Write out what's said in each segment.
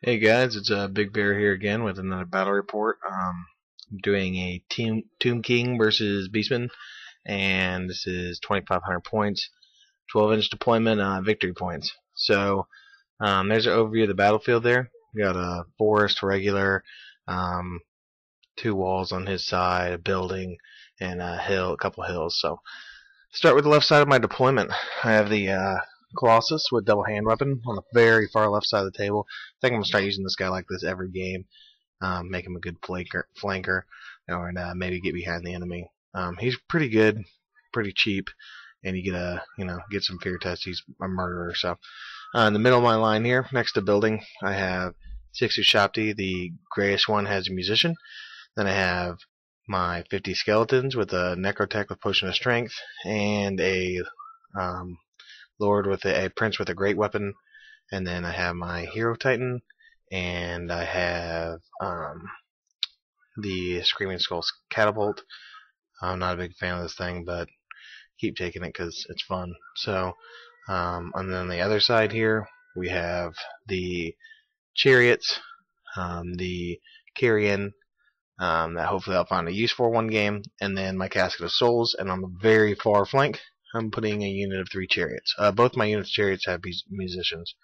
Hey guys, it's Big Bear here again with another battle report. I'm doing a Tomb King versus Beastmen, and this is 2,500 points, 12-inch deployment, victory points. So there's an overview of the battlefield there. We got a forest, regular, um, two walls on his side, a building, and a hill, a couple hills. So start with the left side of my deployment. I have the Colossus with double hand weapon on the very far left side of the table. I think I'm gonna start using this guy like this every game. Make him a good flanker, or maybe get behind the enemy. He's pretty good, pretty cheap, and you get get some fear test. He's a murderer. So in the middle of my line here, next to building, I have 60 Shopti. The grayish one has a musician. Then I have my 50 skeletons with a necrotech with potion of strength and a lord with a prince with a great weapon, and then I have my hero titan, and I have the screaming skull's catapult. I'm not a big fan of this thing, but keep taking it because it's fun. So, and then on the other side here we have the chariots, the carrion, that hopefully I'll find a use for one game, and then my casket of souls, and on the very far flank I'm putting a unit of 3 chariots. Both my units chariots have musicians.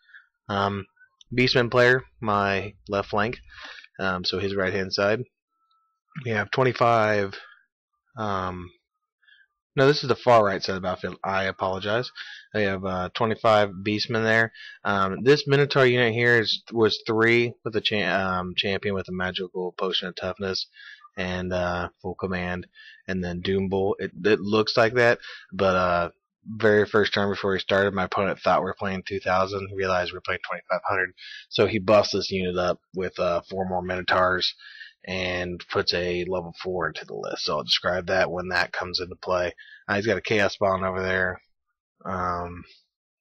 Beastman player, my left flank, so his right hand side. We have 25. No, this is the far right side of the battlefield. I apologize. I have 25 Beastmen there. This Minotaur unit here was 3 with a champion with a magical potion of toughness and full command, and then Doom Bull. It looks like that, but very first turn before he started, my opponent thought we were playing 2,000. He realized we were playing 2,500, so he buffs this unit up with 4 more Minotaurs and puts a level 4 into the list. So I'll describe that when that comes into play. He's got a Chaos Spawn over there.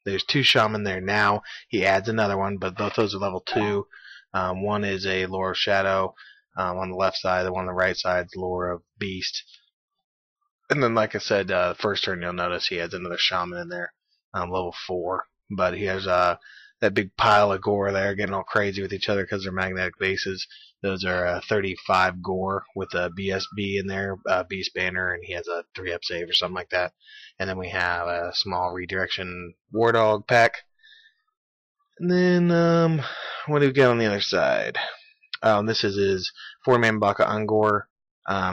There's 2 Shaman there now. He adds another one, but both those are level 2. One is a Lore of Shadow on the left side. The one on the right side is Lore of Beast. And then, like I said, first turn you'll notice he has another Shaman in there, level 4. But he has that big pile of gore there, getting all crazy with each other because they're magnetic bases. Those are 35 gore with a BSB in there, Beast Banner, and he has a 3-up save or something like that. And then we have a small redirection War Dog pack. And then, what do we got on the other side? This is his 4-man Baka Ungor.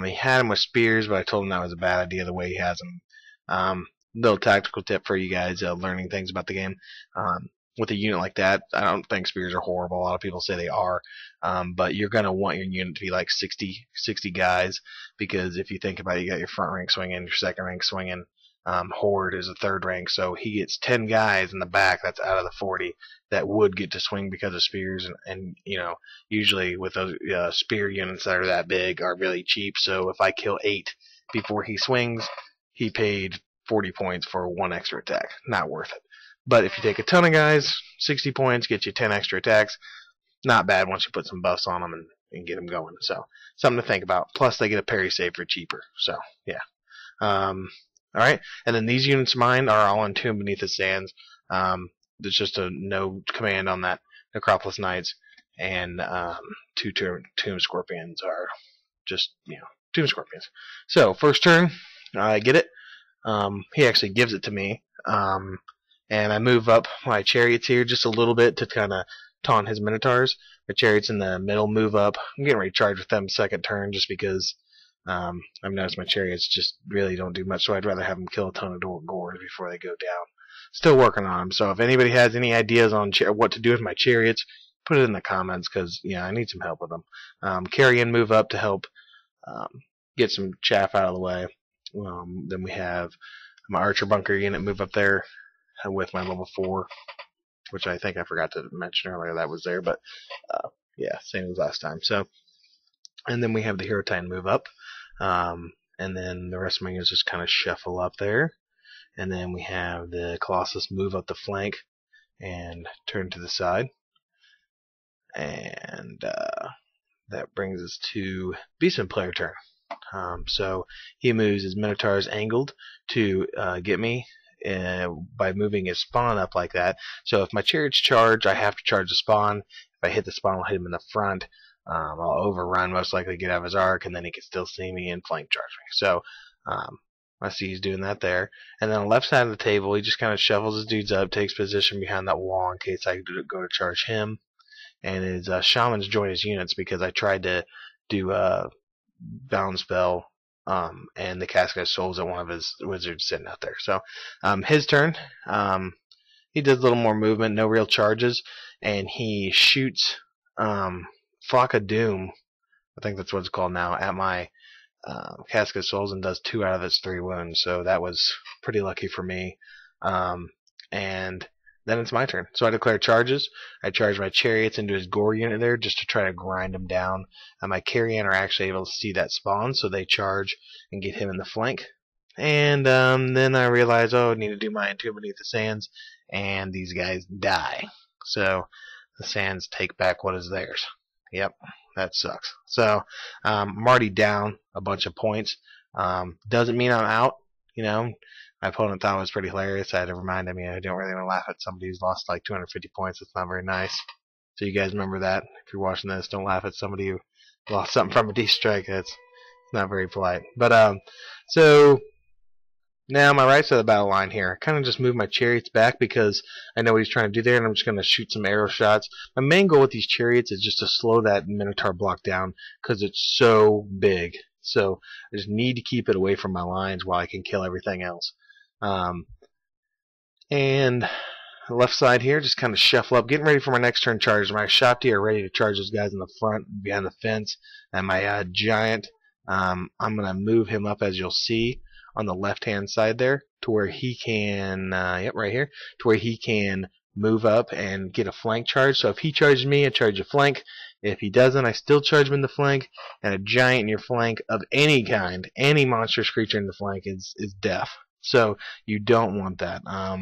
He had him with spears, but I told him that was a bad idea the way he has them. Little tactical tip for you guys learning things about the game. With a unit like that, I don't think spears are horrible. A lot of people say they are, but you're going to want your unit to be like 60 guys, because if you think about it, you got your front rank swinging, your second rank swinging. Horde is a third rank, so he gets 10 guys in the back. That's out of the 40 that would get to swing because of spears, and usually with those spear units that are that big are really cheap. So if I kill 8 before he swings, he paid 40 points for 1 extra attack. Not worth it. But if you take a ton of guys, 60 points gets you 10 extra attacks. Not bad once you put some buffs on them and get them going. So something to think about. Plus they get a parry save for cheaper. So yeah. Alright, and then these units of mine are all entombed beneath the sands. There's just a no command on that. Necroplis Knights and 2 tomb scorpions are just, tomb scorpions. So first turn, I get it. He actually gives it to me. And I move up my chariots here just a little bit to kind of taunt his minotaurs. My chariots in the middle move up. I'm getting ready to charge with them second turn just because I've noticed my chariots just really don't do much, so I'd rather have them kill a ton of gores before they go down. Still working on them, so if anybody has any ideas on what to do with my chariots, put it in the comments, because I need some help with them. Carrion move up to help get some chaff out of the way. Then we have my archer bunker unit move up there with my level 4, which I think I forgot to mention earlier that was there, but yeah, same as last time. So, and then we have the hero titan move up, and then the rest of my units just kind of shuffle up there, and then we have the Colossus move up the flank and turn to the side, and that brings us to Beastman player turn. So he moves his Minotaurs angled to get me, by moving his spawn up like that. So if my chariots charge, I have to charge the spawn. If I hit the spawn, I'll hit him in the front. I'll overrun, most likely get out of his arc, and then he can still see me and flank charge me. So I see he's doing that there. And then on the left side of the table, he just kind of shovels his dudes up, takes position behind that wall in case I go to charge him. And his shamans join his units because I tried to do bound spell and the casket of souls at one of his wizards sitting out there. So his turn. He does a little more movement, no real charges, and he shoots Flock of Doom, I think that's what it's called now, at my casket of souls and does 2 out of its 3 wounds. So that was pretty lucky for me. And then it's my turn. So I declare charges. I charge my chariots into his gore unit there just to try to grind him down. My carrion are actually able to see that spawn, so they charge and get him in the flank. And then I realize, oh, I need to do my Entomb Beneath the Sands, and these guys die. So the Sands take back what is theirs. Yep, that sucks. So I'm already down a bunch of points. Doesn't mean I'm out, you know. My opponent thought it was pretty hilarious. I had to remind him, I don't really want to laugh at somebody who's lost like 250 points. It's not very nice. So you guys remember that. If you're watching this, don't laugh at somebody who lost something from a D-strike. It's not very polite. But so now my right side of the battle line here, I kind of just move my chariots back because I know what he's trying to do there, and I'm just going to shoot some arrow shots. My main goal with these chariots is just to slow that Minotaur block down because it's so big. So I just need to keep it away from my lines while I can kill everything else. And the left side here, just kind of shuffle up, getting ready for my next turn charge. My Shopti are ready to charge those guys in the front, behind the fence. And my giant, I'm going to move him up, as you'll see, on the left-hand side there, to where he can, right here, to where he can move up and get a flank charge. So if he charges me, I charge a flank. If he doesn't, I still charge him in the flank. And a giant in your flank of any kind, any monstrous creature in the flank is death. So you don't want that. A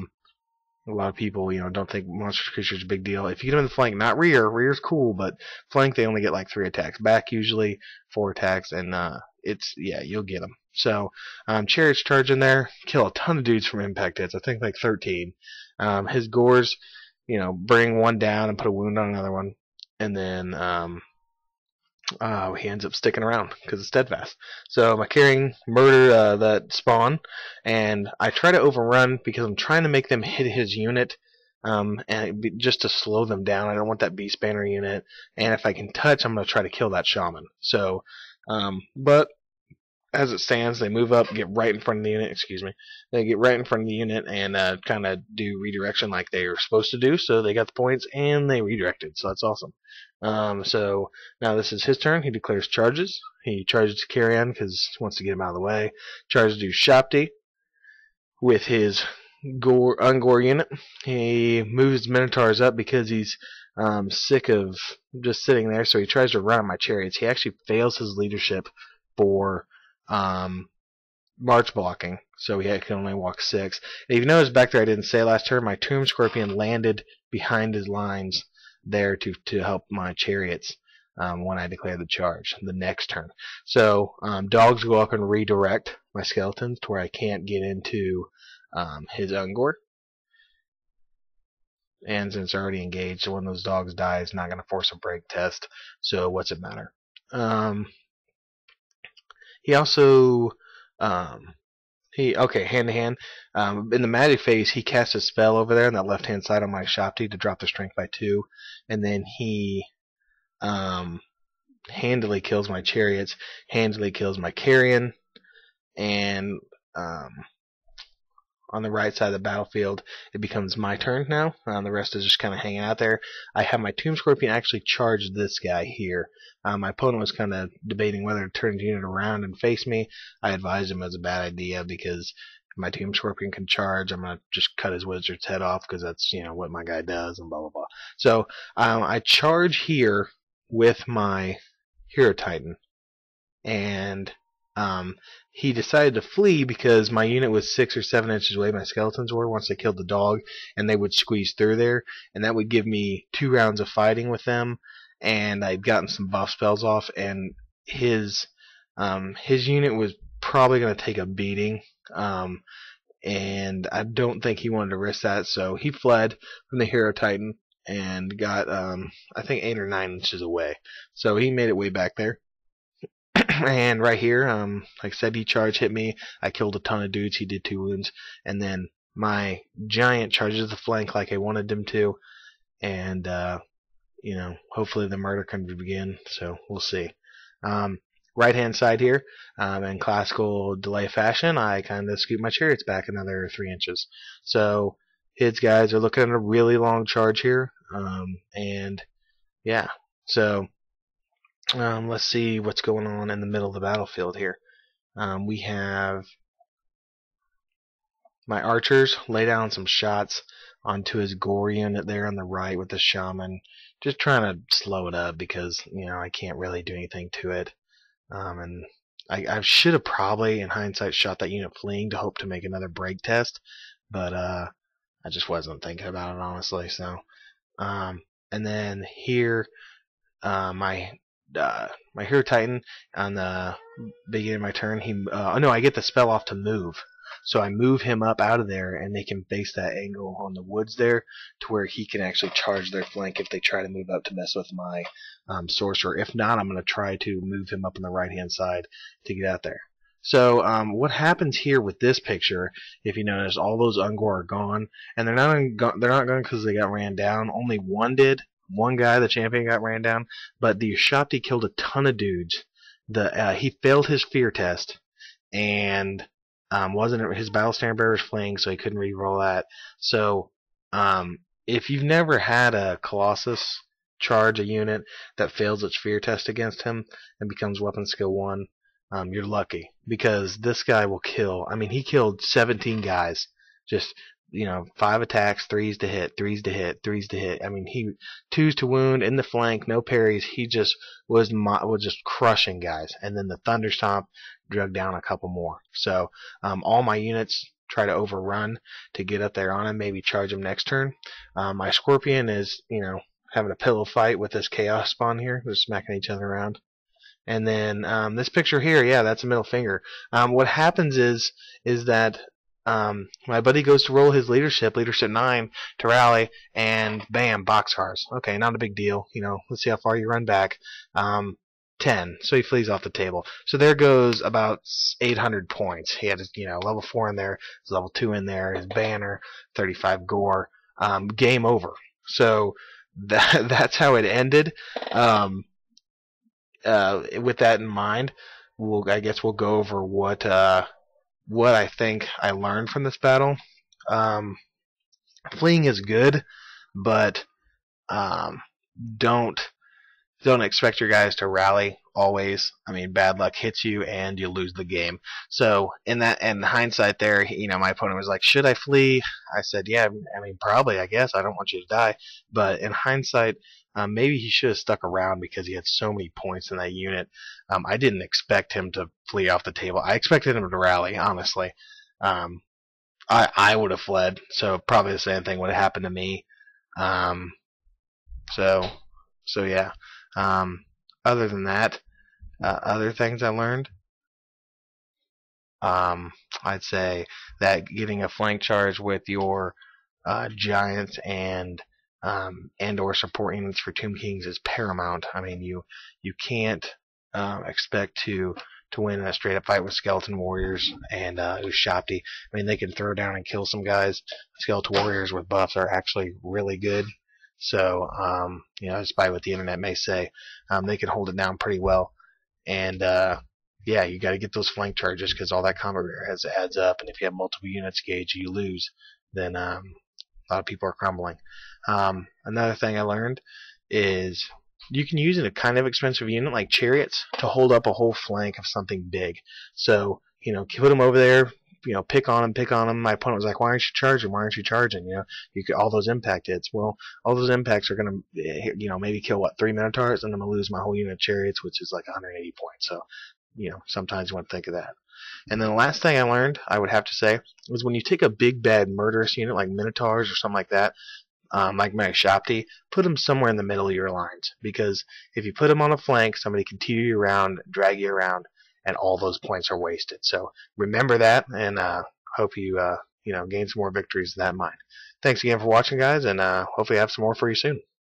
lot of people, don't think monstrous creatures is a big deal. If you get them in the flank, not rear. Rear's cool, but flank they only get like 3 attacks. Back usually 4 attacks, and you'll get them. So chariots charge in there, kill a ton of dudes from impact hits. I think like 13. His gores, bring one down and put a wound on another one, and then he ends up sticking around because it's steadfast. So my carrying murder that spawn, and I try to overrun because I'm trying to make them hit his unit, just to slow them down. I don't want that beast banner unit, and if I can touch, I'm going to try to kill that shaman. So, but as it stands, they move up, get right in front of the unit. They get right in front of the unit and kind of do redirection like they were supposed to do. So they got the points and they redirected. So that's awesome. So now this is his turn. He declares charges. He charges to carrion because he wants to get him out of the way. Charges to Shopti with his ungor unit. He moves Minotaurs up because he's sick of just sitting there. So he tries to run on my chariots. He actually fails his leadership for march blocking, so he can only walk 6. And if you notice back there, I didn't say last turn, my tomb scorpion landed behind his lines there to help my chariots when I declare the charge the next turn. So dogs go up and redirect my skeletons to where I can't get into his ungor. And since they're already engaged, so when those dogs die, it's not going to force a break test, so what's it matter? He also hand to hand. In the magic phase, he casts a spell over there on that left hand side on my Shopti to drop the strength by 2, and then he handily kills my chariots, handily kills my carrion, and on the right side of the battlefield, it becomes my turn now. The rest is just kind of hanging out there. I have my Tomb Scorpion actually charge this guy here. My opponent was kind of debating whether to turn his unit around and face me. I advised him it was a bad idea because if my Tomb Scorpion can charge, I'm going to just cut his wizard's head off because that's what my guy does and blah blah blah. So I charge here with my Hero Titan, and he decided to flee because my unit was 6 or 7 inches away. My skeletons were once they killed the dog, and they would squeeze through there, and that would give me 2 rounds of fighting with them. And I'd gotten some buff spells off, and his unit was probably going to take a beating. and I don't think he wanted to risk that, so he fled from the Hero Titan and got I think 8 or 9 inches away. So he made it way back there. And right here, like I said, he charged, hit me. I killed a ton of dudes. He did 2 wounds, and then my giant charges the flank like I wanted him to, and hopefully the murder can begin. So we'll see. Right hand side here, in classical delay fashion, I kind of scoot my chariots back another 3 inches. So his guys are looking at a really long charge here, and yeah. So let's see what's going on in the middle of the battlefield here. We have my archers lay down some shots onto his gore unit there on the right with the shaman, just trying to slow it up because I can't really do anything to it. And I should have probably, in hindsight, shot that unit fleeing to hope to make another break test, but I just wasn't thinking about it honestly. So, and then here, my Hero Titan on the beginning of my turn, I get the spell off to move. So I move him up out of there, and they can face that angle on the woods there to where he can actually charge their flank if they try to move up to mess with my sorcerer. If not, I'm going to try to move him up on the right-hand side to get out there. So what happens here with this picture, if you notice, all those ungor are gone, and they're not gone because they got ran down. Only one did. One guy, the champion, got ran down, but the Ushabti killed a ton of dudes. He failed his fear test, and his battle standard bearer was fleeing, so he couldn't re-roll that. So if you've never had a collosus charge a unit that fails its fear test against him and becomes weapon skill 1, you're lucky, because this guy will kill. I mean, he killed 17 guys, just 5 attacks, 3s to hit, 3s to hit, 3s to hit. I mean, he 2s to wound in the flank, no parries. He just was just crushing guys. And then the thunder stomp drug down a couple more. So all my units try to overrun to get up there on him, maybe charge him next turn. My scorpion is having a pillow fight with this chaos spawn here. They're smacking each other around. And then this picture here, yeah, that's a middle finger. What happens is that my buddy goes to roll his leadership 9, to rally, and bam, boxcars. Okay, not a big deal. Let's see how far you run back. 10. So he flees off the table. So there goes about 800 points. He had his, level 4 in there, his level 2 in there, his banner, 35 gore. Game over. So that's how it ended. With that in mind, I guess we'll go over what I think I learned from this battle. Fleeing is good, but don't expect your guys to rally always. I mean, bad luck hits you and you lose the game. So in hindsight there, my opponent was like, should I flee? I said, yeah, I mean, probably, I guess. I don't want you to die. But in hindsight, maybe he should have stuck around because he had so many points in that unit. I didn't expect him to flee off the table. I expected him to rally, honestly. I would have fled, so probably the same thing would have happened to me. So yeah. Other than that, other things I learned, I'd say that getting a flank charge with your giants and or support units for Tomb Kings is paramount. I mean, you can't expect to win a straight up fight with skeleton warriors and Ushabti. I mean, they can throw down and kill some guys. Skeleton warriors with buffs are actually really good. So, despite what the internet may say, they can hold it down pretty well. And, yeah, you got to get those flank charges because all that combat adds up. And if you have multiple units gauge, you lose. Then a lot of people are crumbling. Another thing I learned is you can use a kind of expensive unit like chariots to hold up a whole flank of something big. So, put them over there. Pick on him. My opponent was like, why aren't you charging? Why aren't you charging? You get all those impact hits. Well, all those impacts are going to, maybe kill, 3 Minotaurs, and I'm going to lose my whole unit of chariots, which is like 180 points. So, sometimes you want to think of that. And then the last thing I learned, I would have to say, was when you take a big, bad, murderous unit like Minotaurs or something like that, like my Ushabti, put them somewhere in the middle of your lines. Because if you put them on a flank, somebody can tear you around, drag you around, and all those points are wasted. So remember that, and hope you gain some more victories in that mind. Thanks again for watching, guys, and hopefully I have some more for you soon.